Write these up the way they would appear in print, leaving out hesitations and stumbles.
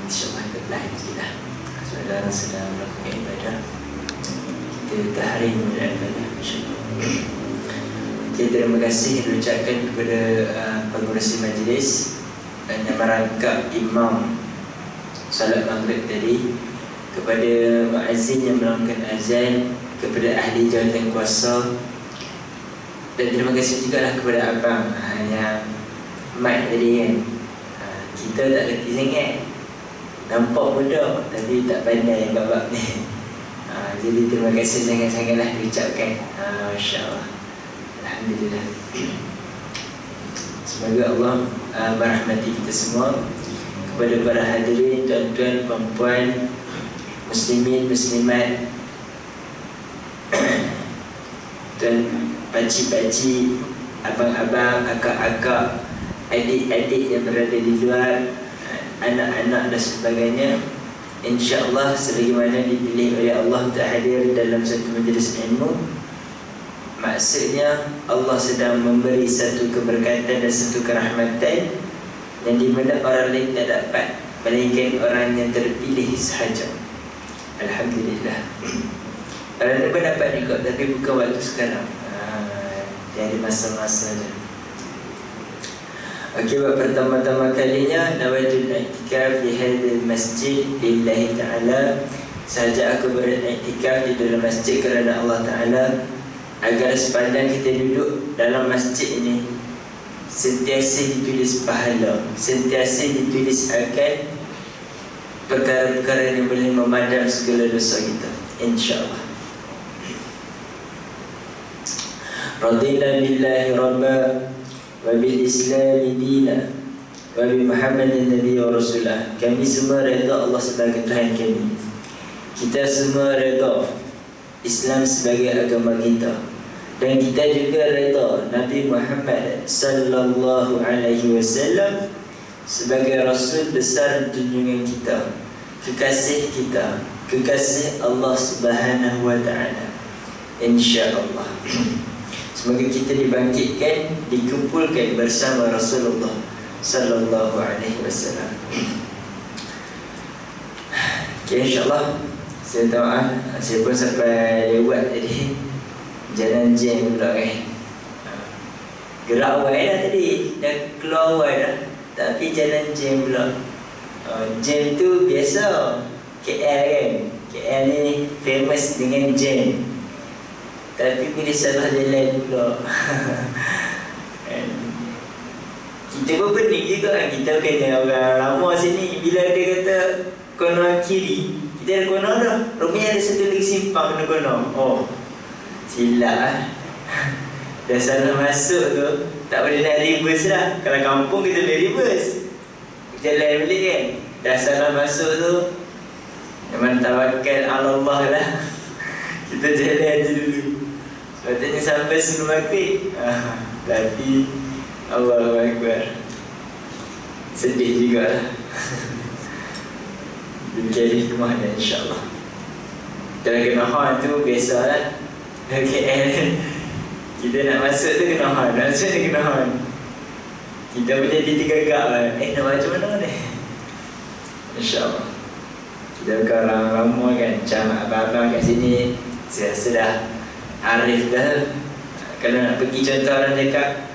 InsyaAllah kita belajar sikit lah. Saudara sedang melakukan ibadah, kita tahrim dan ibadah, insyaAllah. Kita terima kasih diucapkan kepada pengurusi majlis yang merangkap imam salat maghrib tadi, kepada muazzin yang melakukan azan, kepada ahli jawatan kuasa, dan terima kasih juga lah kepada abang yang mic tadi kan. Kita tak kerti sangat, nampak muda tapi tak pandai babak ni. Jadi terima kasih sangat-sangatlah diucapkan. Masya-Allah. Alhamdulillah. Semoga Allah merahmati kita semua. Kepada para hadirin, tuan-tuan, puan-puan, muslimin, muslimat, tuan pakcik-pakcik, abang-abang, akak-akak, adik-adik yang berada di luar, anak-anak dan sebagainya, insya-Allah sebagaimana dipilih oleh Allah untuk hadir dalam satu majlis ilmu, maksudnya Allah sedang memberi satu keberkatan dan satu kerahmatan yang di mana orang lain tak dapat, melainkan orang yang terpilih sahaja. Alhamdulillah. Orang lain pun dapat juga, tapi bukan waktu sekarang. Jadi masa-masa je. Okey, buat pertama-tama kalinya nawaitul i'tikaf di hadal masjid lillahi ta'ala. Sahaja aku beriktikaf di dalam masjid kerana Allah Ta'ala, agar sepanjang kita duduk dalam masjid ini sentiasa ditulis pahala, sentiasa ditulis akan perkara-perkara yang boleh memadam segala dosa kita, insya-Allah. Radina billahi rabba wa bil islam dina wa bi Muhammadin nabiy wa rasulah. Kami semua redha Allah sebagai Tuhan kami. Kita semua redha Islam sebagai agama kita, dan kita juga redha Nabi Muhammad sallallahu alaihi wasallam sebagai rasul besar junjungan kita, kekasih kita, kekasih Allah Subhanahu wa taala. Insya-Allah. Semoga kita dibangkitkan, dikumpulkan bersama Rasulullah sallallahu alaihi wasallam. Okay, insya-Allah. Saya tahu saya pun sampai lewat tadi. Jalan jam pula kan. Gerak awal dah tadi, dah keluar awal dah, tapi jalan jam pula. Jam tu biasa KL kan. KL ni famous dengan jam, tapi boleh salah jalan pula. Kita pun pening juga kan. Kita kena orang lama sini, bila dia kata kono kiri, kita dah kono dah, rupanya ada satu lagi simpang kena kono. Oh, silap lah. Dah salah masuk tu, tak boleh nak reverse lah. Kalau kampung kita boleh reverse, jalan balik kan. Dah salah masuk tu, memang tawakal ala Allah lah. Kita jalan je dulu. Sepatutnya sampai sebelum maghrib, tapi Allahu Akbar, sedih jugalah. Demikian hikmah dan insyaAllah. Kalau kena hon tu biasalah. KL kita nak masuk tu kena hon, nak masuk tu kena hon. Kita pun jadi tergagap lah. Nak macam mana ni? InsyaAllah. Kita bukan orang lama kan, macam abang-abang kat sini, saya rasa dah arif dah. Kalau nak pergi, contoh orang cakap,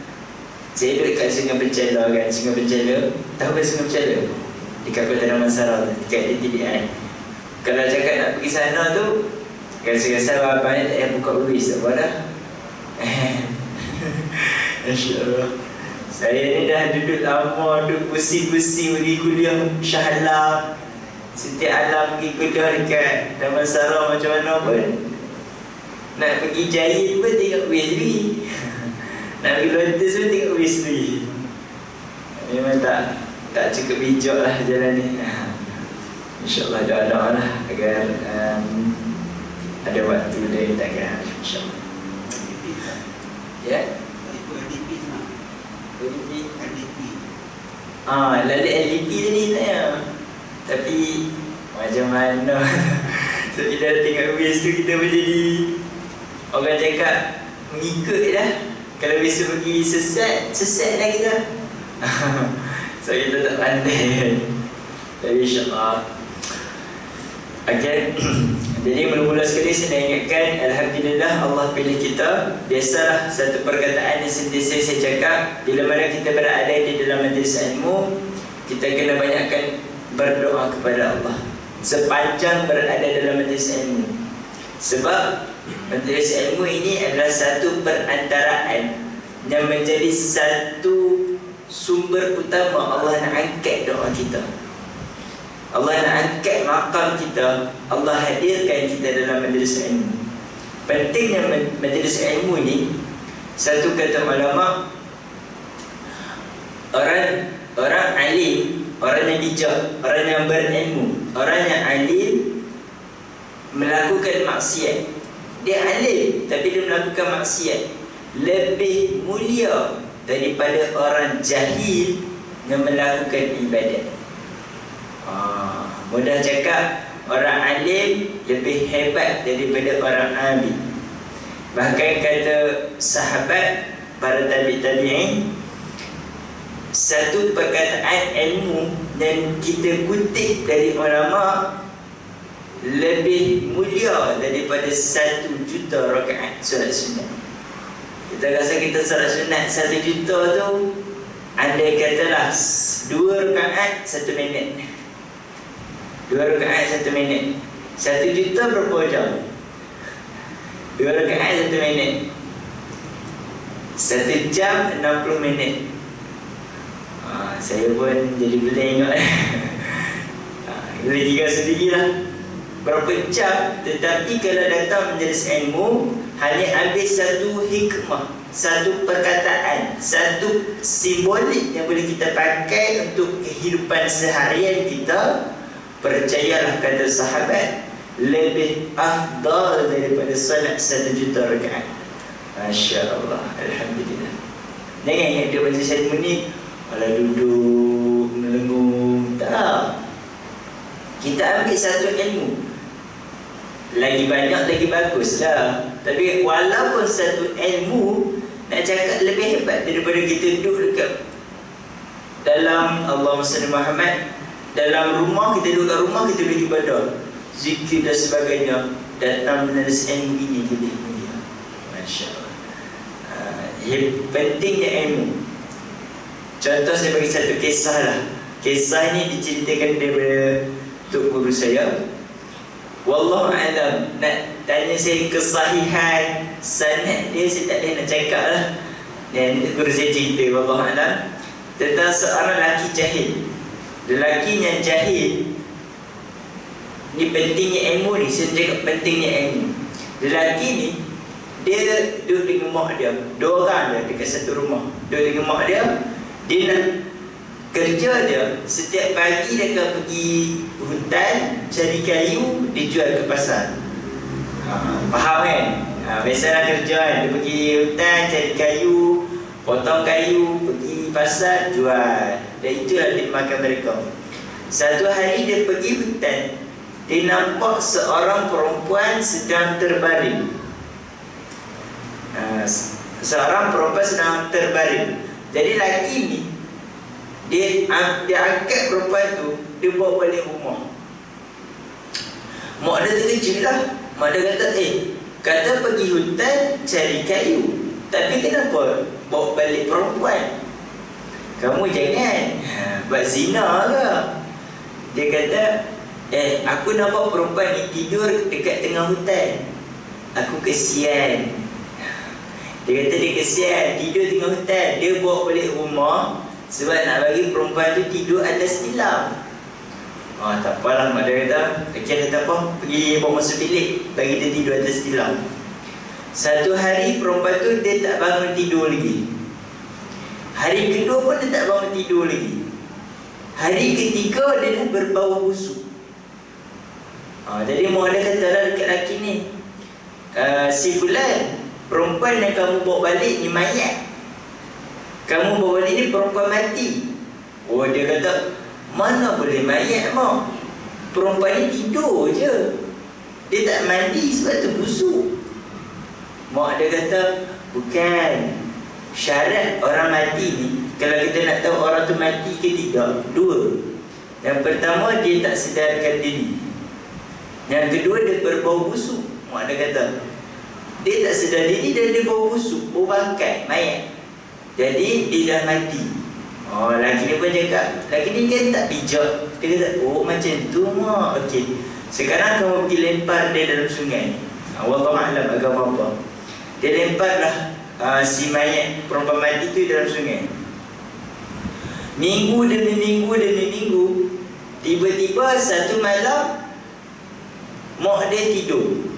saya duduk kat Sungai Pencela kan. Sungai Pencela, tahu kan Sungai Pencela? Dekat Kota Damansara, dekat DTDI. Kalau cakap nak pergi sana tu, rasa-rasa abang ni tak payah buka wis, tak apa dah. InsyaAllah. Saya ni dah duduk lama, duduk pusing-pusing pergi kuliah Shah Alam. Setiap alam pergi kuliah dekat Damansara macam mana pun. Nak pergi Jahit pun tengok wis lagi. Nak pergi Lotus pun tengok wis lagi. Memang tak cukup bijak lah jalan ni. InsyaAllah doa-doa lah agar ada waktu dia takkan, insyaAllah. Ya? Lalu LDP tadi tanya. Tapi macam mana? So bila tengok wis tu, kita pun jadi, orang cakap, mengikut dah. Kalau wis pergi sesat dah kita. So kita tak pandai. Jadi insyaAllah. Okay. Jadi mula-mula sekali saya ingatkan, Alhamdulillah Allah pilih kita. Biasalah satu perkataan yang sentiasa saya cakap, bila mana kita berada di dalam majlis ilmu, kita kena banyakkan berdoa kepada Allah sepanjang berada dalam majlis ilmu. Sebab majlis ilmu ini adalah satu perantaraan yang menjadi satu sumber utama Allah nak angkat doa kita. Allah nak angkat maqam kita, Allah hadirkan kita dalam majlis ilmu. Pentingnya majlis ilmu ni, satu kata ulama, orang alim, orang yang bijak, orang yang berilmu, orang yang alim melakukan maksiat. Dia alim tapi dia melakukan maksiat, lebih mulia daripada orang jahil yang melakukan ibadat. Mudah cakap, orang alim lebih hebat daripada orang alim. Bahkan kata sahabat, para tabi'in, satu perkataan ilmu dan kita kutip dari ulama lebih mulia daripada 1 juta rakaat solat sunat. Kita rasa kita solat sunat 1 juta tu, andai katalah 2 rakaat 1 minit, 2 rakaat 1 minit, 1 juta berapa jam? 2 rakaat 1 minit, 1 jam 60 minit. Saya pun jadi boleh tengok. Boleh kira sendirilah berapa jam. Tetapi kalau datang majlis ilmu, hanya habis satu hikmah, satu perkataan, satu simbolik yang boleh kita pakai untuk kehidupan seharian kita. Percayalah kata sahabat, lebih afdal daripada salat 1 juta rakaat. Masya Allah, Alhamdulillah. Jangan ingat dia baca ilmu ni kalau duduk melengung, tak. Kita ambil satu ilmu, lagi banyak lagi baguslah. Tapi walaupun satu ilmu, nak cakap lebih hebat daripada kita duduk dekat dalam Allahumma salli Muhammad, dalam rumah, kita duduk kat rumah, kita boleh ibadah, zikir dan sebagainya. Datang menulis ilmu ini lebih mulia. Masya Allah. Pentingnya ilmu. Contoh saya bagi satu kisah lah. Kisah ni diceritakan daripada Tok Guru saya. Wallahu a'lam. Nak tanya saya kesahihan sanad dia, saya tak boleh nak cakap lah. Dan Guru saya cerita, wallahu a'lam, tentang seorang lelaki jahil. Lelaki yang jahil ni, pentingnya ilmu ni, saya cakap pentingnya ilmu. Lelaki ni, dia duduk dengan mak dia, 2 orang dia dekat satu rumah, duduk dengan mak dia. Dia nak kerja dia, setiap pagi dia akan pergi hutan cari kayu, dijual ke pasar. Faham kan? Biasalah kerja kan, dia pergi hutan cari kayu, potong kayu, pergi pasar, jual. Dan itulah dia makan mereka. Satu hari dia pergi hutan, dia nampak seorang perempuan sedang terbaring. Seorang perempuan sedang terbaring. Jadi lelaki ni, dia angkat perempuan tu, dia bawa balik rumah. Mak dia terkejut lah. Mak dia kata, kata pergi hutan cari kayu, tapi kenapa bawa balik perempuan? Kamu jangan buat zina ke? Dia kata, aku nampak perempuan ni tidur dekat tengah hutan, aku kesian. Dia kata dia kesian, tidur tengah hutan, dia bawa balik rumah sebab nak bagi perempuan tu tidur atas tilam. Tak apalah, mak dia kata, tak apa, pergi bawa masuk bilik, bagi dia tidur atas tilam. Satu hari perempuan tu dia tak bangun tidur lagi. Hari kedua pun dia tak bangun tidur lagi. Hari ketiga dia dah berbau busuk. Jadi mak dia katalah dekat lelaki ni, si fulan, perempuan yang kamu bawa balik ni mayat. Kamu bawa balik ni perempuan mati. Dia kata, mana boleh mayat mak? Perempuan ni tidur je, dia tak mandi sebab tu busuk. Mak dia kata, bukan. Syarat orang mati ni, kalau kita nak tahu orang tu mati ke tidak, 2. Yang pertama, dia tak sedarkan diri. Yang kedua, dia berbau busuk. Mak dia kata dia tak sedar diri dan dia bau busuk, bau bangkai, mayat. Jadi dia dah mati. Laki ni pun cakap, laki ni kan tak bijak. Dia kata, oh macam tu mak. Okey, sekarang kamu pergi lempar dia dalam sungai. Wallahualam agama apa. Dia lemparlah si mayat perempuan mati tu dalam sungai. Minggu demi minggu, tiba-tiba satu malam mak dia tidur.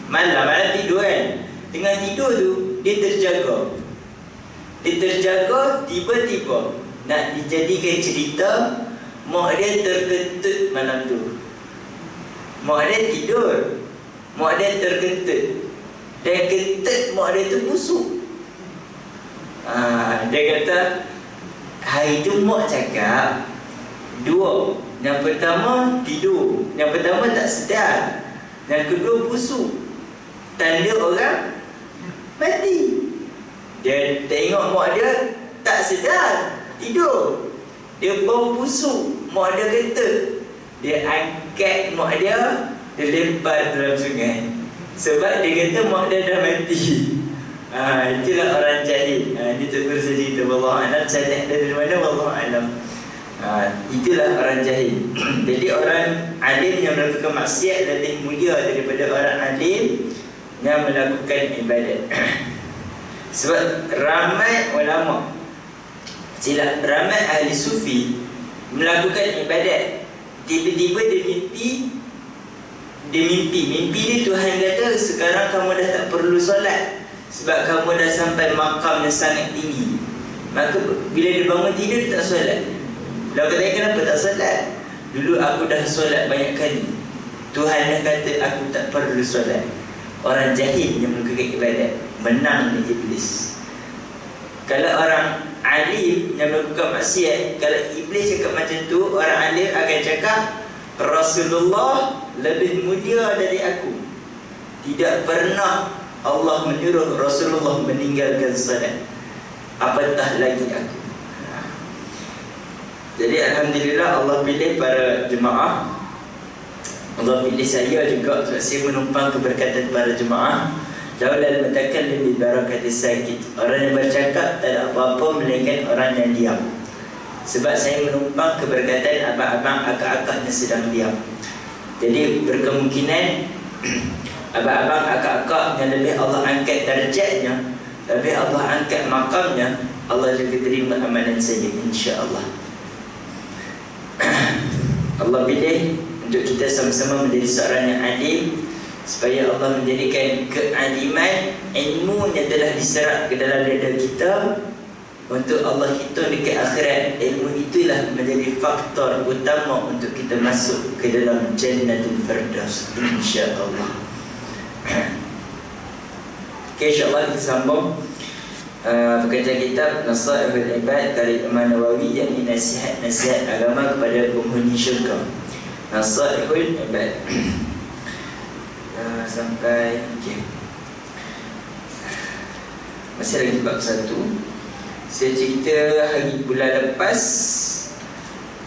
Malam tidur kan. Tengah tidur tu dia terjaga. Tiba-tiba nak dijadikan cerita, mak dia terkentut malam tu. Mak dia tidur, mak dia terkentut. Dan kentut mak dia tu busuk. Dia kata hari tu mak cakap dua. Yang pertama tidur, yang pertama tak sedar, yang kedua busuk. Tanda orang mati. Dia tengok mak dia tak sedar, tidur, dia bau busuk, mak dia kentut. Dia angkat mak dia, dia lempar dalam sungai. Sebab dia kata mak dia dah mati. Itulah orang jahil. Ini Tok Guru cerita, wallahualam. Saya tak dari mana, wallahualam. Itulah orang jahil. Jadi orang alim yang melakukan maksiat lebih mulia daripada orang alim yang melakukan ibadat. Sebab ramai ulama, ramai ahli sufi melakukan ibadat, tiba-tiba dia mimpi dia Tuhan kata sekarang kamu dah tak perlu solat sebab kamu dah sampai makam yang sangat tinggi. Maka bila dia bangun tidur dia tak solat. Dia kata kenapa tak solat? Dulu aku dah solat banyak kali, Tuhan dah kata aku tak perlu solat. Orang jahil yang melakukan ibadat menang dengan iblis. Kalau orang alim yang melakukan maksiat, kalau iblis cakap macam tu, orang alim akan cakap Rasulullah lebih mulia dari aku. Tidak pernah Allah menyuruh Rasulullah meninggalkan salat, apatah lagi aku. Jadi alhamdulillah Allah pilih para jemaah. Allah pilih saya juga sebab saya menumpang keberkatan para jemaah. Laulal mutakallim bi barakatis sakit. Orang yang bercakap tak ada apa-apa melainkan orang yang diam. Sebab saya menumpang keberkatan abang-abang akak-akak yang sedang diam. Jadi berkemungkinan abang-abang akak-akak yang lebih Allah angkat darjatnya, lebih Allah angkat makamnya, Allah juga terima amalan saya, insya-Allah. Allah pilih untuk kita sama-sama menjadi seorang yang alim, supaya Allah menjadikan kealiman, ilmu yang telah diserap ke dalam dada kita untuk Allah hitung dekat akhirat. Ilmu itulah menjadi faktor utama untuk kita masuk ke dalam Jannatul Firdaus, insya-Allah. Okay, insya-Allah kita sambung pekerjaan kitab Nasaihul Ibad karya Imam Nawawi, yang ini nasihat agama kepada penghuni syurga. Nasaihul Ibad sampai okay. Masih lagi bab 1. Saya cerita hari bulan lepas,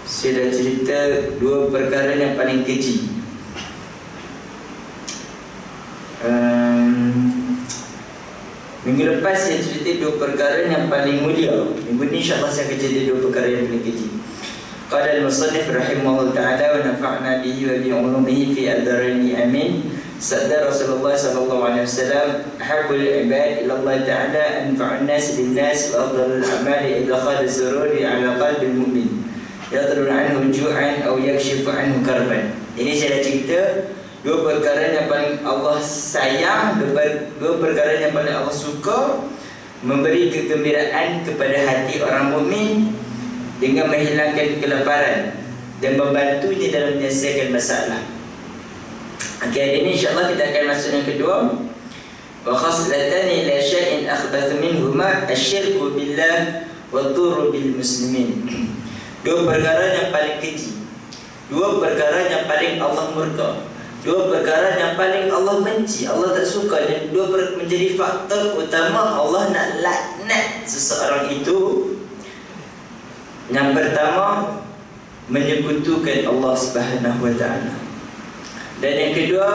saya dah cerita 2 perkara yang paling keji. Minggu lepas saya cerita 2 perkara yang paling mulia. Minggu ni insya-Allah saya akan cerita 2 perkara yang paling keji. Qala al-musannif rahimahullah ta'ala wa nafa'na bihi wa bi ulumihi fi ad-daraini amin. Sabda Rasulullah sallallahu alaihi wasallam, habul ibad ila Allah ta'ala anfa'un nas bin nas wa afdalul a'mali idkhal az-zururi 'ala qalbil mu'min yadrul 'anhu ju'an aw yakshifu 'anhu karban. Ini saya dah cerita 2 perkara yang paling Allah sayang, 2 perkara yang paling Allah suka, memberi kegembiraan kepada hati orang mukmin dengan menghilangkan kelaparan dan membantunya dalam menyelesaikan masalah. Okay, hari ini insya-Allah kita akan masuk yang kedua. Wa khaslatani la syai'in akhbathu minhuma asyirku billah wa dhurru bil muslimin. 2 perkara yang paling keji, 2 perkara yang paling Allah murka, 2 perkara yang paling Allah benci, Allah tak suka, dan 2 menjadi faktor utama Allah nak laknat seseorang itu. Yang pertama, menyekutukan Allah Subhanahu wa taala. Dan yang kedua,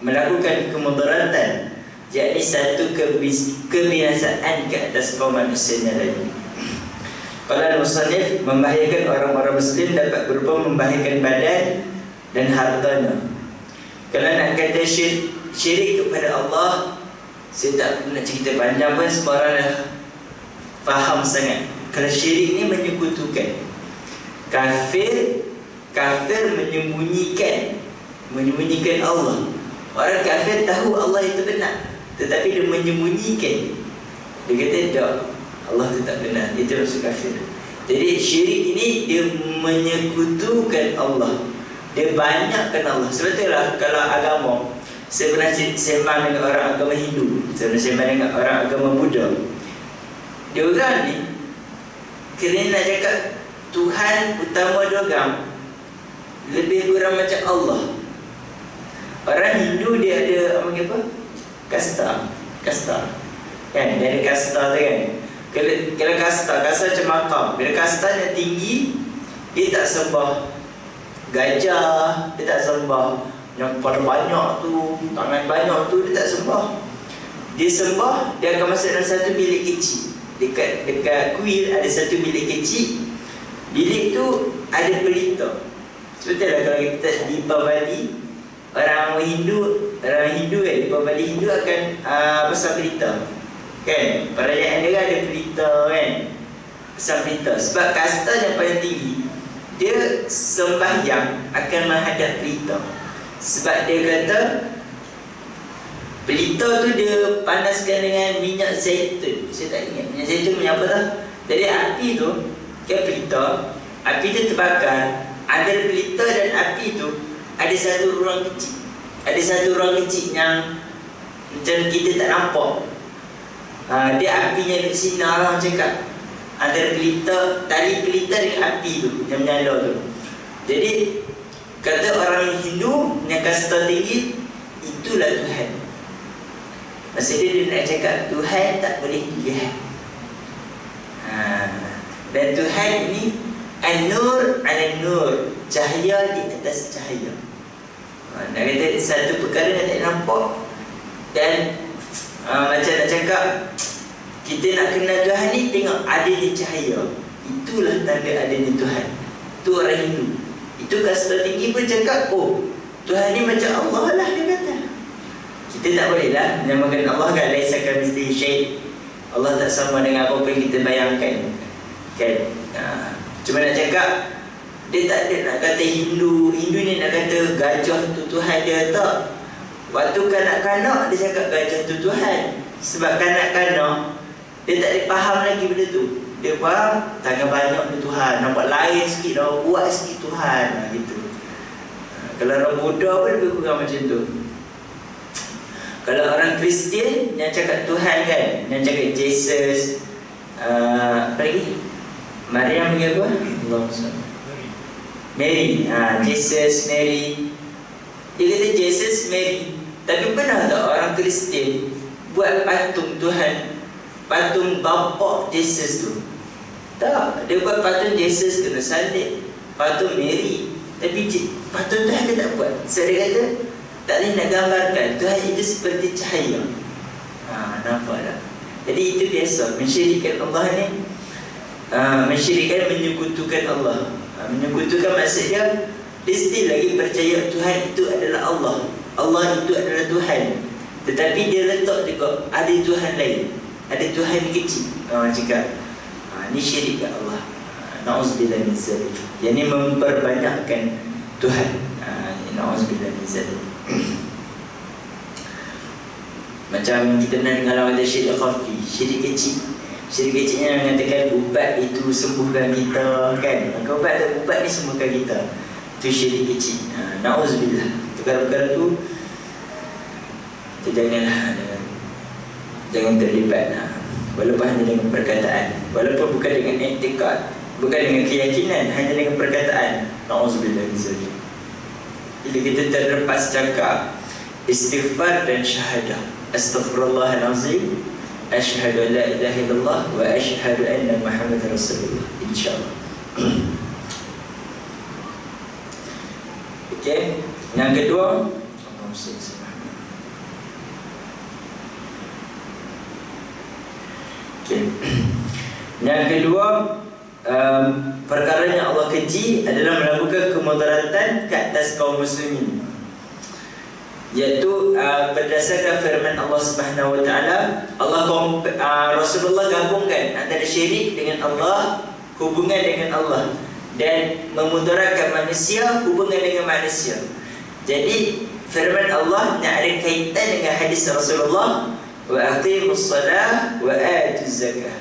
melakukan kemudaratan, yakni satu kebinasaan ke atas kaum manusia lain. Qala al-musannif, membahayakan orang-orang muslim dapat berupa membahayakan badan dan hartanya. Kalau nak kata syirik kepada Allah, saya tak nak cerita panjang pun, semua orang dah faham sangat. Kalau syirik ni menyekutukan, kafir menyembunyikan Allah. Orang kafir tahu Allah itu benar, tetapi dia menyembunyikan. Dia kata tak, Allah itu tak benar. Itu maksud kafir. Jadi syirik ini dia menyekutukan Allah, dia banyakkan Allah. Sebab itulah kalau agama, saya pernah sembang dengan orang agama Hindu, saya pernah sembang dengan orang agama Buddha. Dia orang ni kerana nak cakap Tuhan utama dia orang lebih kurang macam Allah. Orang Hindu dia ada apa? Kasta kan? Dia ada kasta tu kan. Kalau kasta macam makam. Bila kastanya tinggi, dia tak sembah gajah, dia tak sembah yang kepala banyak tu, tangan banyak tu, dia tak sembah. Dia sembah, dia akan masuk dalam satu bilik kecil. Dekat kuil ada satu bilik kecil. Bilik tu ada pelita. Seperti lah kalau kita di Pavali, orang Hindu kan, di Pavali Hindu akan pasang pelita kan, perayaan dia ada pelita kan, pasang pelita. Sebab kasta yang paling tinggi, dia sembahyang akan menghadap pelita. Sebab dia kata pelita tu dia panaskan dengan minyak zaitun. Saya tak ingat minyak zaitun punya apa dah. Jadi api tu ke pelita, api tu terbakar. Antara pelita dan api tu ada satu ruang kecil. Ada satu ruang kecil yang macam kita tak nampak. Dia apinya duduk sinar lah cakap. Antara pelita, tali pelita dengan api tu yang menyala tu. Jadi kata orang Hindu yang kasta tinggi, itulah Tuhan. Maksudnya dia nak cakap Tuhan tak boleh dilihat. Dan Tuhan ini An-Nur ala-Nur, cahaya di atas cahaya. Nak kata satu perkara yang tak nampak. Dan macam nak cakap, kita nak kenal Tuhan ni, tengok adanya cahaya. Itulah tanda adanya Tuhan. Itu orang Hindu. Itu kasta tinggi pun cakap, oh Tuhan ni macam Allah lah, dia kata. Kita tak boleh lah menamakan Allah kan, laisa kamitslihi syai'. Allah tak sama dengan apa yang kita bayangkan kan. Cuma nak cakap, dia tak ada nak kata Hindu ni nak kata gajah tu Tuhan dia, tak. Waktu kanak-kanak dia cakap gajah tu Tuhan. Sebab kanak-kanak dia tak ada faham lagi benda tu. Dia faham tangan banyak tu Tuhan, nampak lain sikit dah, buat sikit Tuhan gitu. Kalau orang Buddha pun lebih kurang macam tu. Kalau orang Kristian yang cakap Tuhan kan, yang cakap Jesus, apa lagi? Maryam ke apa? Mary. Jesus, Mary. Dia kata Jesus, Mary. Tapi pernah tak orang Kristian buat patung Tuhan, patung bapa Jesus tu? Tak. Dia buat patung Jesus kena salib, patung Mary. Tapi patung Tuhan dia tak buat. So dia kata tak boleh nak gambarkan Tuhan itu seperti cahaya. Nampak tak? Jadi itu biasa mensyirikkan Allah ni. Mensyirikkan, menyekutukan Allah. Menyekutukan maksudnya dia still lagi percaya Tuhan itu adalah Allah, Allah itu adalah Tuhan. Tetapi dia letak juga ada Tuhan lain, ada Tuhan kecil. Cakap ni syirik kat Allah. Na'udzubillah min zalik. Yang ni memperbanyakkan Tuhan. Na'udzubillah min zalik. Macam kita pernah dengar orang kata syirik khafi, syirik kecil. Syirik kecilnya mengatakan ubat itu sembuhkan kita kan. Ubat ni sembuhkan kita. Itu syirik kecil. Na'udzubillah. Perkara-perkara tu jangan terlibat. Walaupun hanya dengan perkataan, walaupun bukan dengan i'tikad, bukan dengan keyakinan, hanya dengan perkataan. Na'udzubillah min zalik. Bila kita terlepas cakap istighfar dan syahadah, astaghfirullahalazim, asyhadu an la ilaha illallah wa asyhadu anna Muhammadar Rasulullah, insyaallah. Okey. Yang kedua, okay. Yang kedua, perkara yang Allah keji adalah melakukan kemudaratan ke atas kaum muslimin, iaitu berdasarkan firman Allah Subhanahu wa taala, Rasulullah gabungkan antara syirik dengan Allah, hubungan dengan Allah, dan memudaratkan manusia, hubungan dengan manusia. Jadi firman Allah yang ada kaitan dengan hadis Rasulullah, wa aqimus salah wa atuz zakah,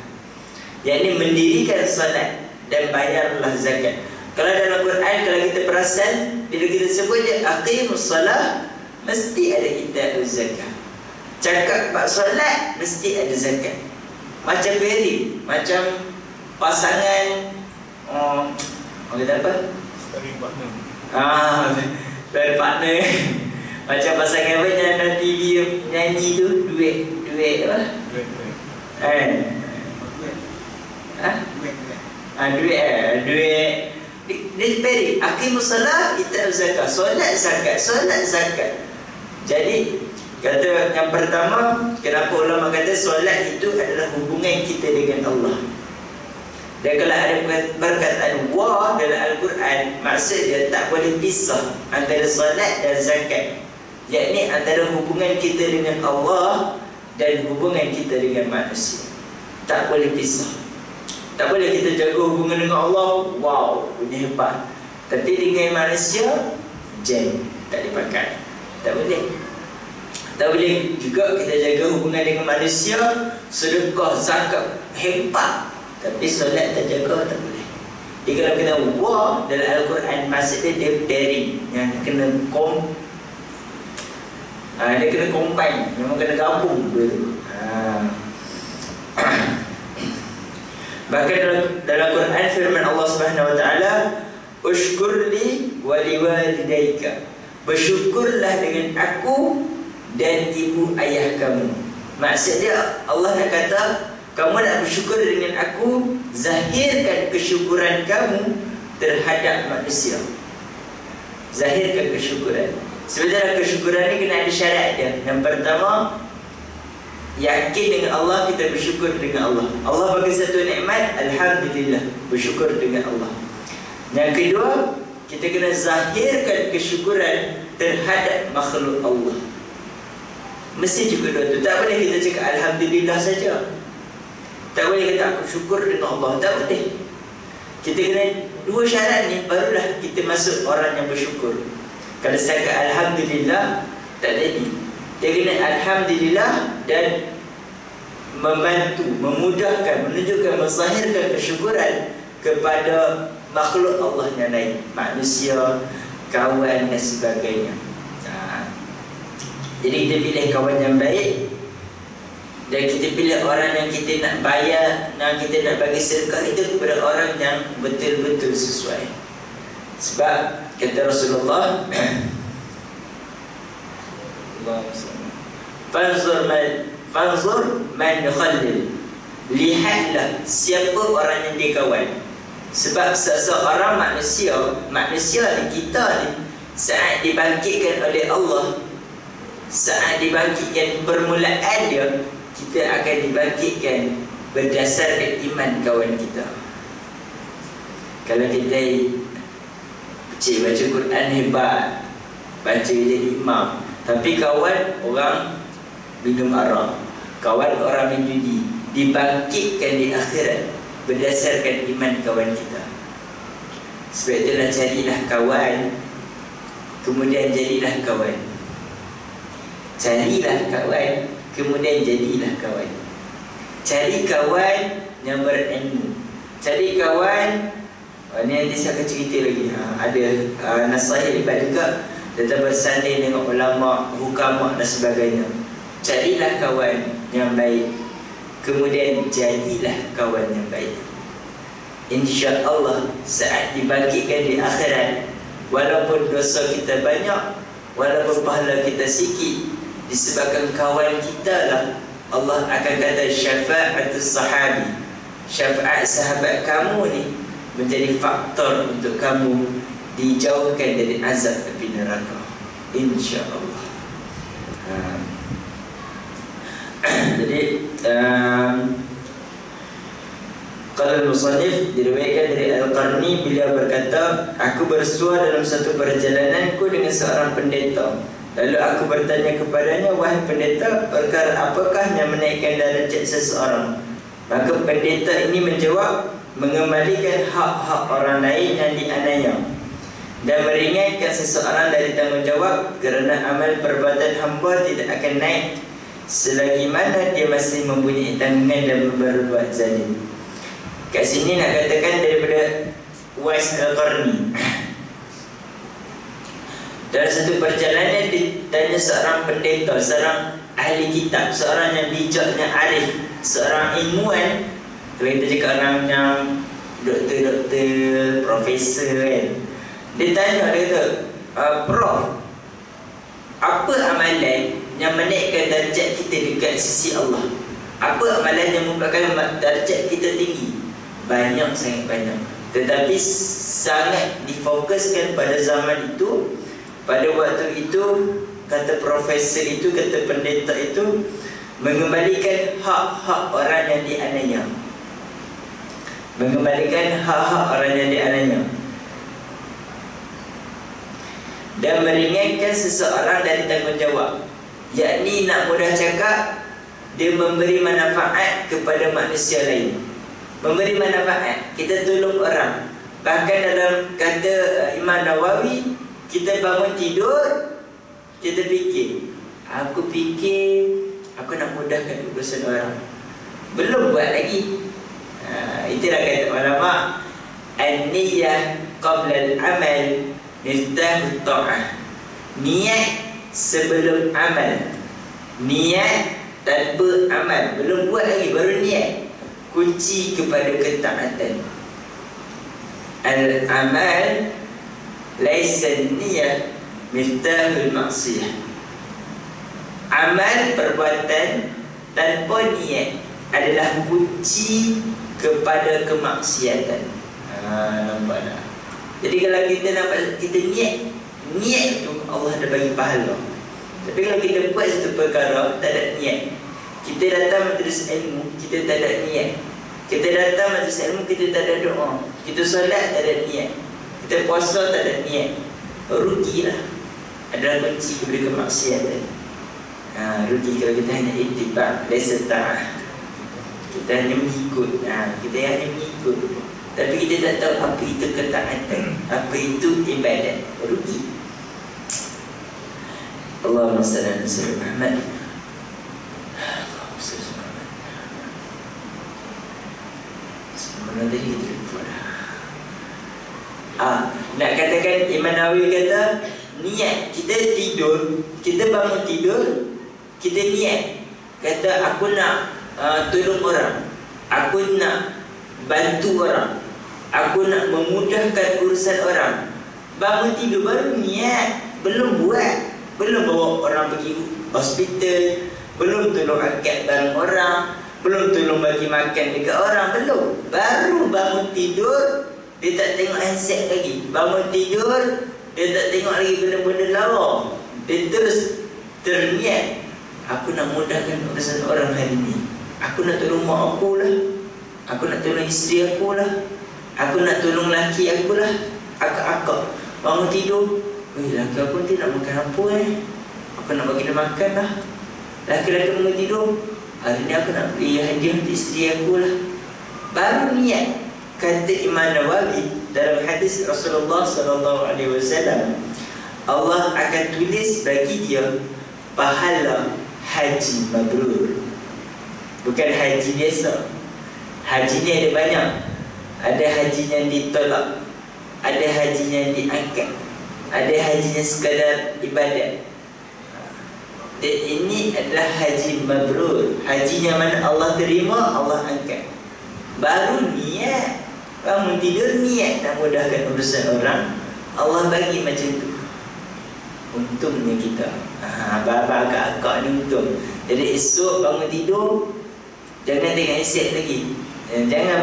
yakni mendirikan salat dan bayarlah zakat. Kalau dalam Quran, kalau kita perasan, bila kita sebut je aqimus salah, mesti ada kitab zakat. Cakap bab solat, mesti ada zakat. Macam beri, macam pasangan orang kata apa? Sparring partner. Sparring partner. Macam pasangan apa yang dalam TV nyanyi tu, duit apa? Duit. Duit. Dia beri aqimus salah, kitab zakat, solat zakat. Jadi kata yang pertama, kenapa ulama kata solat itu adalah hubungan kita dengan Allah. Dan kalau ada perkataan wa dalam Al-Quran, maksud dia tak boleh pisah antara solat dan zakat, yakni antara hubungan kita dengan Allah dan hubungan kita dengan manusia. Tak boleh pisah. Tak boleh kita jaga hubungan dengan Allah, wow, punya hebat, tapi dengan manusia, jam, tak dipakai. Tak boleh. Tak boleh juga kita jaga hubungan dengan manusia, sedekah, zakat, hebat, tapi solat tak jaga, tak boleh. Jadi kalau kita wah dalam Al-Quran, maksudnya dia pairing, yang kena dia kena combine, memang kena gabung dua tu. Bahkan dalam Quran firman Allah Subhanahu wa taala, ushkurli wa liwalidayka, bersyukurlah dengan aku dan ibu ayah kamu. Maksudnya Allah nak kata, kamu nak bersyukur dengan aku, zahirkan kesyukuran kamu terhadap manusia. Zahirkan kesyukuran. Sebenarnya kesyukuran ni kena ada syarat dia. Yang pertama, yakin dengan Allah, kita bersyukur dengan Allah. Allah bagi satu nikmat, alhamdulillah, bersyukur dengan Allah. Yang kedua, kita kena zahirkan kesyukuran terhadap makhluk Allah. Mesti juga dua tu. Tak boleh kita cakap alhamdulillah saja. Tak boleh kata aku syukur dengan Allah. Tak boleh. Kita kena dua syarat ni, barulah kita masuk orang yang bersyukur. Kalau cakap alhamdulillah, tak jadi. Dia kena alhamdulillah dan membantu, memudahkan, menunjukkan, menzahirkan kesyukuran kepada makhluk Allah yang lain, manusia, kawan dan sebagainya. Jadi kita pilih kawan yang baik, dan kita pilih orang yang kita nak bayar, yang kita nak bagi sedekah itu kepada orang yang betul-betul sesuai. Sebab kata Rasulullah, Fanzur man yukhallil, lihatlah siapa orang yang dikawan. Sebab seseorang manusia ni, kita ni, saat dibangkitkan oleh Allah, saat dibangkitkan permulaan dia, kita akan dibangkitkan berdasarkan iman kawan kita. Kalau kita baca Quran hebat, baca jadi imam, tapi kawan orang minum arak, kawan orang main judi, dibangkitkan di akhirat berdasarkan iman kawan kita. Sebab itulah carilah kawan, kemudian jadilah kawan. Carilah kawan, kemudian jadilah kawan. Cari kawan yang berilmu. Cari kawan, ni nanti saya akan cerita lagi. Ada nasihat hebat juga tentang bersanding dengan ulama, hukama dan sebagainya. Carilah kawan yang baik, kemudian jadilah kawan yang baik. InsyaAllah saat dibangkitkan di akhirat, walaupun dosa kita banyak, walaupun pahala kita sikit, disebabkan kawan kita lah, Allah akan kata syafa'atus sahabi, syafaat sahabat kamu ni menjadi faktor untuk kamu dijauhkan dari azab api neraka, insya-Allah. Jadi kalau musannif diriwayatkan dari Al-Qarni, beliau berkata, aku bersua dalam satu perjalananku dengan seorang pendeta. Lalu aku bertanya kepadanya, wahai pendeta, perkara apakah yang menaikkan darjat seseorang? Maka pendeta ini menjawab, mengembalikan hak-hak orang lain yang dianiaya dan meringankan seseorang dari tanggungjawab, kerana amal perbuatan hamba tidak akan naik selagi mana dia masih mempunyai tanggungan dan berbuat zalim. Kat sini nak katakan daripada Uwais Al-Qarni, dalam satu perjalanan ditanya seorang pendeta, seorang ahli kitab, seorang yang bijak, yang arif, seorang ilmuwan. Kalau kita cakap orang yang doktor, profesor kan, dia tanya, dia kata, Prof, apa amalan yang menaikkan darjat kita dekat sisi Allah? Apa amalan yang membuatkan darjat kita tinggi? Banyak, sangat banyak. Tetapi sangat difokuskan pada zaman itu, pada waktu itu, kata profesor itu, kata pendeta itu, mengembalikan hak-hak orang yang dianiaya. Mengembalikan hak-hak orang yang dianiaya dan meringankan seseorang dari tanggungjawab. Yakni nak mudah cakap, dia memberi manfaat kepada manusia lain. Memberi manfaat, kita tolong orang. Bahkan dalam kata Imam Nawawi, kita bangun tidur, kita fikir, aku nak mudahkan urusan orang, belum buat lagi. Itulah kata ulama, an-niyah qabla al-amal miftahu ta'ah. Niat sebelum amal. Niat tanpa amal, belum buat lagi, baru niat, kunci kepada ketaatan. Al-amal laisa niyah miftahul maksiyah. Amal perbuatan tanpa niat adalah kunci kepada kemaksiatan. Nampak tak? Jadi kalau kita nampak, kita niat tu Allah dah bagi pahala. Tapi kalau kita buat satu perkara tak ada niat, kita datang majlis ilmu, kita tak ada niat, kita datang majlis ilmu, kita tak ada doa, kita solat tak ada niat, kita puasa tak ada niat, rugilah. Adalah kunci kepada kemaksiatan. Rugi kalau kita hanya ittiba, laisa ta'ah. Kita hanya mengikut, kita hanya mengikut, tapi kita tak tahu apa itu ketaatan, apa itu ibadat. Rugi. Allahumma salli ala sayyidina Muhammad. Sebenarnya tadi kita lupa dah. Nak katakan Imam Nawawi kata, niat kita tidur, kita bangun tidur, kita niat, kata aku nak tolong orang, aku nak bantu orang, aku nak memudahkan urusan orang. Bangun tidur baru niat, belum buat, belum bawa orang pergi hospital, belum tolong angkat barang orang, belum tolong bagi makan dekat orang, belum. Baru bangun tidur, dia tak tengok handset lagi. Bangun tidur, dia tak tengok lagi benda-benda lawa. Dia terus terniat, aku nak mudahkan urusan orang hari ini. Aku nak tolong mak aku lah, aku nak tolong isteri aku lah, aku nak tolong laki aku lah, akak-akak. Bangun tidur, laki aku nanti nak makan apa aku nak bagi dia makan lah. Laki-laki bangun tidur, hari ni aku nak beli hadiah untuk isteri aku lah. Baru niat. Kata Imam Nawawi dalam hadis Rasulullah SAW, Allah akan tulis bagi dia pahala haji mabrur. Bukan haji biasa. Haji ni ada banyak. Ada haji yang ditolak, ada haji yang diangkat, ada haji yang sekadar ibadat. Dan ini adalah haji mabrur, haji yang mana Allah terima, Allah angkat. Baru niat. Bangun tidur niat nak mudahkan urusan orang, Allah bagi macam tu. Untungnya kita, bapa akak-akak ni untung. Jadi esok bangun tidur, jangan tengok handset lagi. Jangan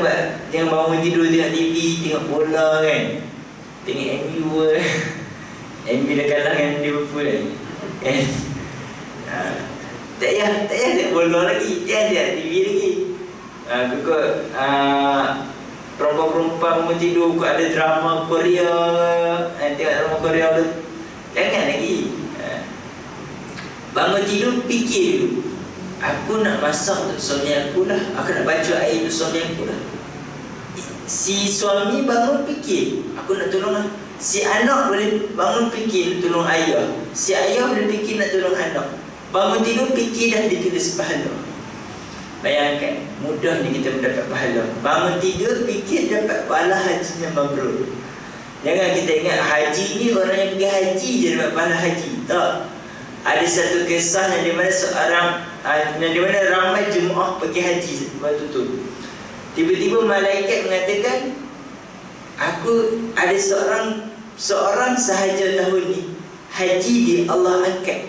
bangun tidur tengok TV, tengok bola kan. tengok MU MU dah kalah dengan Liverpool kan. Tak payah bola lagi, dia ada TV lagi. Kau perempuan-perempuan bangun tidur kau ada drama Korea, tengok drama Korea tu. Jangan lagi. Bangun tidur fikir dulu. Aku nak masak untuk suami aku lah, aku nak baca air untuk suami aku lah. Si suami bangun fikir, aku nak tolong lah. Si anak boleh bangun fikir nak tolong ayah. Si ayah boleh fikir nak tolong anak. Bangun tidur fikir dah ditulis pahala. Bayangkan, mudahnya kita mendapat pahala. Bangun tidur fikir dapat pahala haji yang mabrur. Jangan kita ingat haji ni orang yang pergi haji je dapat pahala haji. Tak. Ada satu kisah yang di mana ramai jemaah pergi haji waktu tu. Tiba-tiba malaikat mengatakan, aku ada seorang sahaja tahun ni haji di Allah angkat.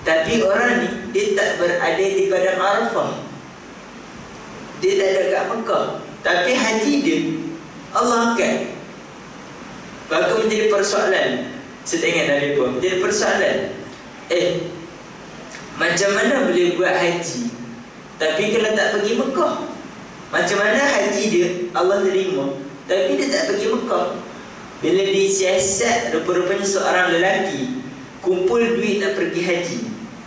Tapi orang ni dia tak berada di padang Arafah. Dia tak ada kat Mekah. Tapi haji dia Allah angkat. Maka menjadi persoalan. Setengah dari pun menjadi persoalan. Macam mana boleh buat haji tapi kalau tak pergi Mekah? Macam mana haji dia Allah terima tapi dia tak pergi Mekah? Bila disiasat, rupa-rupanya seorang lelaki kumpul duit nak pergi haji.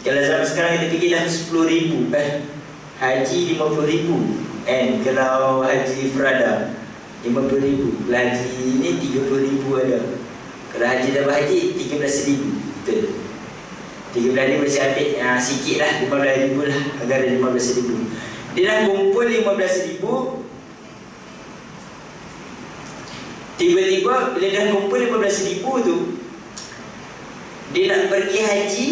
Kalau zaman sekarang kita pergi dah 10,000, haji 50,000 kalau haji Ifrada 50,000, kalau haji ni 30,000 ada. Kalau haji dah berhaji 13,000. Betul. 13 ni masih ambil sikit lah, 15,000 lah, agar ada 15,000. Dia dah kumpul 15,000. Tiba-tiba bila dah kumpul 15,000 tu, dia nak pergi haji,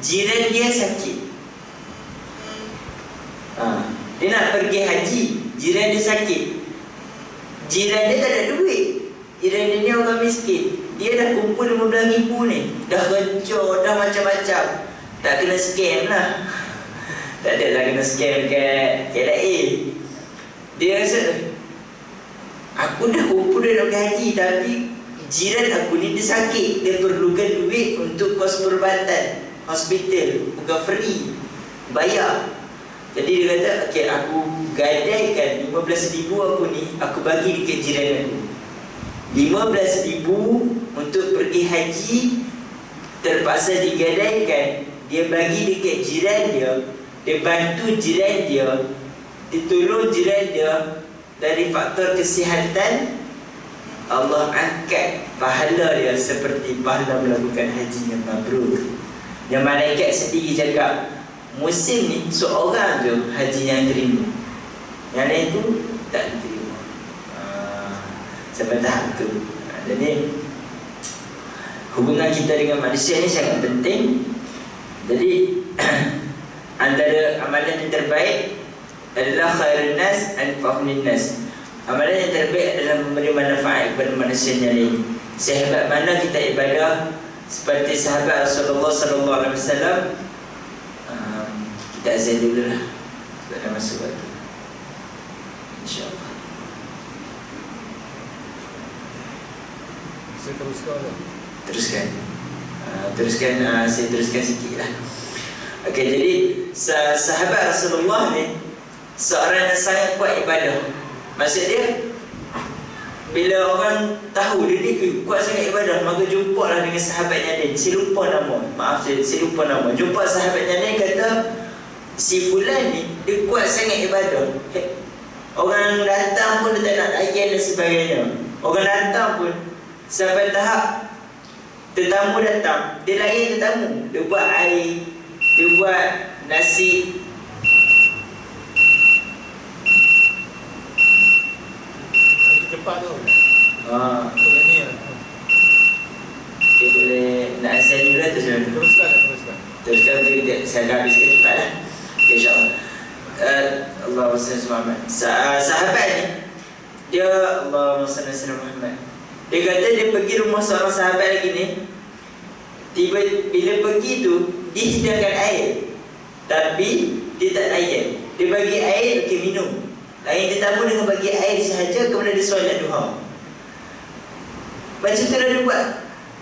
jiran dia sakit. Dia nak pergi haji, jiran dia sakit. Jiran dia tak ada duit. Jiran dia ni orang miskin. Dia dah kumpul 15,000 ni, dah kencur, dah macam-macam. Tak kena scam lah. Tak ada lah kena scam kat KLA. Dia rasa, aku dah kumpul dah nak pergi haji, tapi jiran aku ni dia sakit. Dia perlukan duit untuk kos perubatan hospital, bukan free, bayar. Jadi dia kata, okay, aku gadaikan 15,000 aku ni, aku bagi dekat jiran aku. 15,000 untuk pergi haji, terpaksa digadaikan. Dia bagi dekat jiran dia, dia bantu jiran dia, ditolong jiran dia. Dari faktor kesihatan, Allah angkat pahala dia seperti pahala melakukan haji yang mabrur. Yang malaikat sendiri cakap, musim ni seorang je haji yang terima, yang lain tu tak diterima. Sampai tahap tu. Jadi hubungan kita dengan manusia ni sangat penting. Jadi antara amalan yang terbaik adalah khairun nas anfa'un nas. Amalan yang terbaik adalah memberi manfaat kepada manusia yang lain. Sehebat mana kita ibadah seperti sahabat Rasulullah sallallahu alaihi wasallam. Kita azan dulu lah sebab dah masuk waktu, InsyaAllah. Saya teruskan. Saya teruskan sikit lah. Okey, jadi sahabat Rasulullah ni seorang yang sangat kuat ibadah. Maksud dia, bila orang tahu dia ni kuat sangat ibadah, maka jumpalah dengan sahabatnya lain. Saya lupa nama. Jumpa sahabatnya lain, kata si fulan ni dia kuat sangat ibadah. Orang datang pun dia tak nak layan dan sebagainya. Orang datang pun sampai tahap tetamu datang, dia layan tetamu. Dia buat air, dia buat nasi. Cepat tu. Ini ya. Dia boleh nak azan dulu tu sebenarnya. Teruskan nanti kita saya akan habiskan cepat lah. Okay, insyaAllah. Allahumma salli ala Muhammad. Sahabat ni, dia Allahumma salli ala Muhammad. Dia kata dia pergi rumah seorang sahabat lagi ni. Bila pergi tu, dia hidangkan air, tapi dia tak layan. Dia bagi air, okey, minum. Lain tetamu dengan bagi air sahaja, kemudian dia solat duha. Macam tu dah dia buat.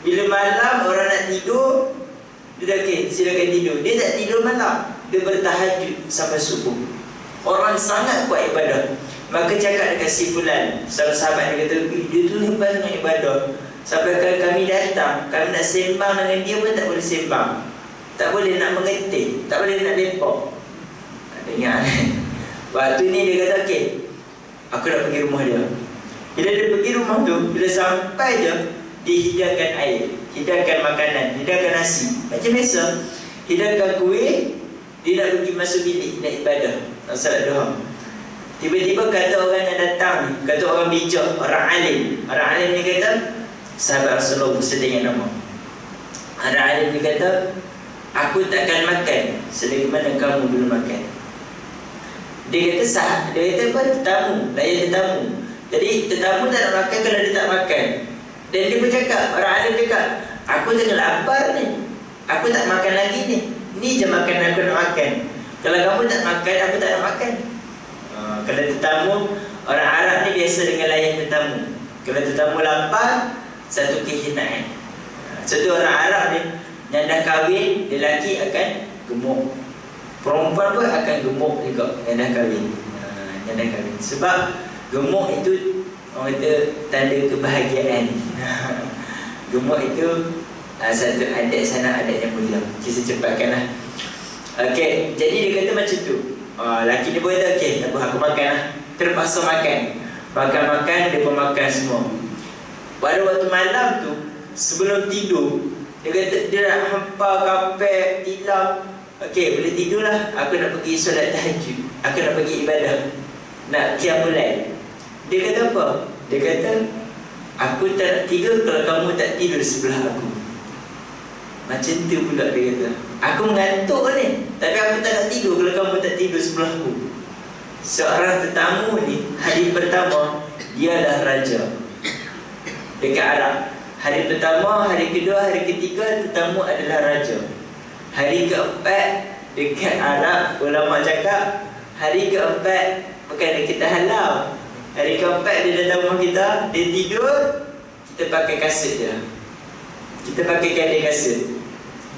Bila malam orang nak tidur, dia dah okay, silakan tidur. Dia tak tidur malam, dia bertahajud sampai subuh. Orang sangat kuat ibadah. Maka cakap dekat si fulan, salah sahabat dia kata, dia tu hebat dengan ibadah. Sampai kami datang, kami nak sembang dengan dia pun tak boleh sembang. Tak boleh nak mengetik, tak boleh nak lepok. Dengar. Waktu ni dia kata, okay, aku nak pergi rumah dia. Bila dia pergi rumah tu, bila sampai je, dihidangkan air, hidangkan makanan, hidangkan nasi. Macam biasa, hidangkan kuih. Dia nak pergi masuk bilik, nak ibadah, nak salat duha. Tiba-tiba kata orang yang datang ni, kata orang bijak, orang alim. Orang alim ni kata, sahabat Rasulullah beserta dengan nama. Orang alim ni kata, aku takkan makan selagi mana kamu belum makan. Dia kata sah, dia kata apa? Tetamu, layan tetamu. Jadi tetamu tak nak makan kalau dia tak makan. Dan dia pun cakap, orang alim cakap, aku tengah lapar ni, aku tak makan lagi ni. Ni je makan aku nak makan. Kalau kamu tak makan, aku tak nak makan. Kalau tetamu, orang Arab ni biasa dengan layan tetamu. Kalau tetamu lapar, satu kehinaan. Satu orang Arab ni yang dah kahwin, lelaki akan gemuk. Perempuan pun akan gemuk juga yang dah kahwin. Yang dah kahwin. Sebab gemuk itu orang kata tanda kebahagiaan. Gemuk itu satu adat sana, adat yang mulia. Kita cepatkanlah. Okey, jadi dia kata macam tu. Laki dia pun kata, okey, tak apa, aku makan lah. Terpaksa makan. Makan-makan, dia pun makan semua. Pada waktu malam tu, sebelum tidur, dia kata dia nak hempar kapek, tilam. Okey, boleh tidur lah. Aku nak pergi solat tahajud. Aku nak pergi ibadah. Nak qiyamul lail. Dia kata apa? Dia kata, aku tak nak tidur kalau kamu tak tidur sebelah aku. Macam tu pula dia kata, aku mengantuk ni, tapi aku tak nak tidur kalau kamu tak tidur sebelah aku. Seorang tetamu ni, hari pertama, dia adalah raja dekat Arab. Hari pertama, hari kedua, hari ketiga, tetamu adalah raja. Hari keempat, dekat Arab, ulama cakap, hari keempat, bukan kita halau. Hari keempat dia datang rumah kita, dia tidur, kita pakai kasut je. Kita pakai kain kasut.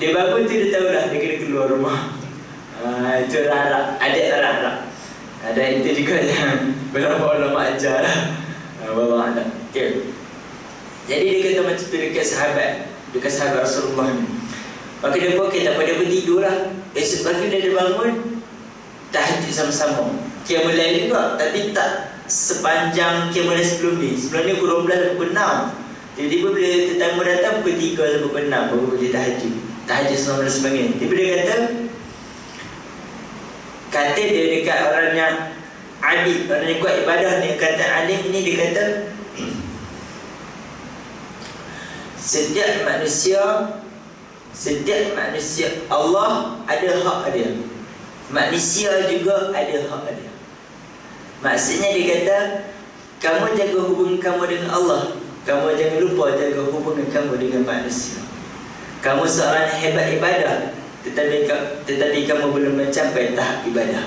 Dia bangun tu dia tahulah dia kena keluar rumah. Itu orang Arab, adat orang Arab. Ada itu juga yang beberapa ulama ajar lah. Wallah a'lam. Okay. Jadi dia kata macam tu dekat sahabat Rasulullah ni. Maka dia pun okay, tak apa, dia pun tidur lah. Esok pagi dia bangun, tahajud sama-sama. Qiyamul lail juga, tapi tak sepanjang qiyamul lail sebelum ni. Sebelum ni pukul 12 pukul 6. Tiba-tiba bila tetamu datang pukul 3 sampai pukul 6 baru boleh tahajud. Tahajud selama dan sebagainya. Tiba dia kata dia dekat orang yang adik, orang yang kuat ibadah ni, kata alim ni, dia kata setiap manusia Allah ada hak dia, manusia juga ada hak dia. Maksudnya dia kata, kamu jaga hubungan kamu dengan Allah, kamu jangan lupa jaga hubungan kamu dengan manusia. Kamu seorang hebat ibadah, tetapi kamu belum mencapai tahap ibadah.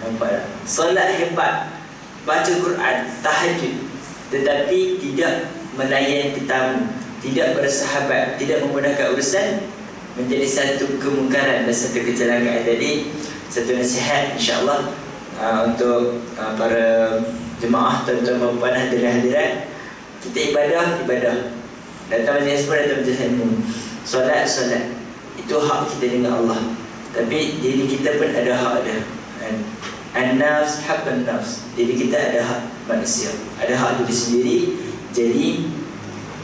Nampak tak? Solat hebat, baca Quran, tahajud, tetapi tidak melayan tetamu, tidak bersahabat, tidak memudahkan urusan, menjadi satu kemungkaran dan satu kecelakaan. Jadi satu nasihat insya-Allah untuk para jemaah, tuan-tuan puan hadirin-hadirat, kita ibadah datang majlis pun datang majlis ilmu, solat itu hak kita dengan Allah, tapi diri kita pun ada hak dia. An-nafs haqqun nafs, diri kita ada hak manusia, ada hak diri sendiri. Jadi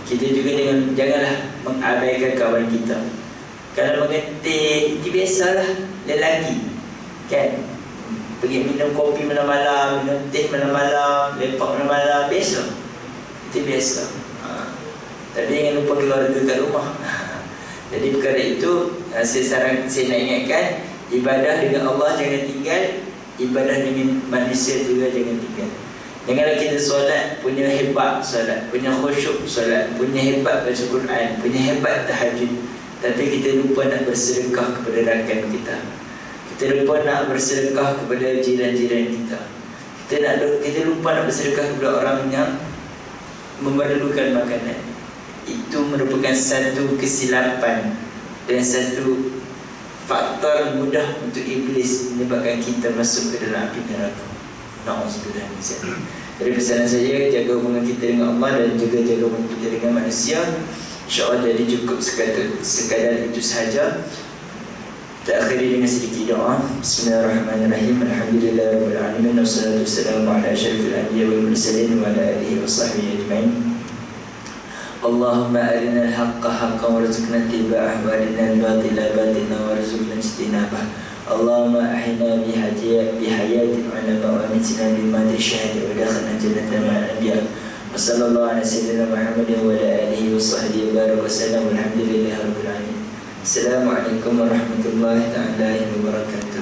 kita juga janganlah mengabaikan kawan kita. Kalau mengetik, itu biasalah lelaki, kan? Pergi minum kopi malam-malam, minum teh malam-malam, lepak malam-malam, biasa. Itu biasa. Tapi jangan lupa keluarga kat rumah. Jadi perkara itu, saya nak ingatkan, ibadah dengan Allah jangan tinggal, ibadah dengan manusia juga jangan tinggal. Janganlah kita solat punya hebat solat, punya khusyuk solat, punya hebat baca Quran, punya hebat tahajud, tapi kita lupa nak bersedekah kepada rakan kita. Kita lupa nak bersedekah kepada jiran-jiran kita. Kita lupa nak bersedekah kepada orang yang memerlukan makanan, itu merupakan satu kesilapan dan satu faktor mudah untuk iblis menyebabkan kita masuk ke dalam api neraka. Na'udzubillah min dzalik. Jadi pesanan saya, jaga hubungan kita dengan Allah dan juga jaga hubungan kita dengan manusia. InsyaAllah jadi cukup sekadar itu sahaja. Kita akhiri dengan sedikit doa. Bismillahirrahmanirrahim. Alhamdulillahirabbil alamin. Wassalatu wassalamu ala asyrafil anbiya'i wal mursalin wa ala alihi washabbihi ajma'in. Allahumma arina al-haqqa haqqan warzuqna ittiba'ah wa arina al-batila batilan warzuqna ijtinabah. Allahumma ahina bihayatil ulama wa amitna bimati syahada wa dakhalna jannata ma'al anbiya. Wa sallallahu ala sayyidina Muhammadin wa ala alihi wa sahbihi wa baraka wa sallam. Walhamdulillahi rabbil alamin. Assalamualaikum warahmatullahi wabarakatuh.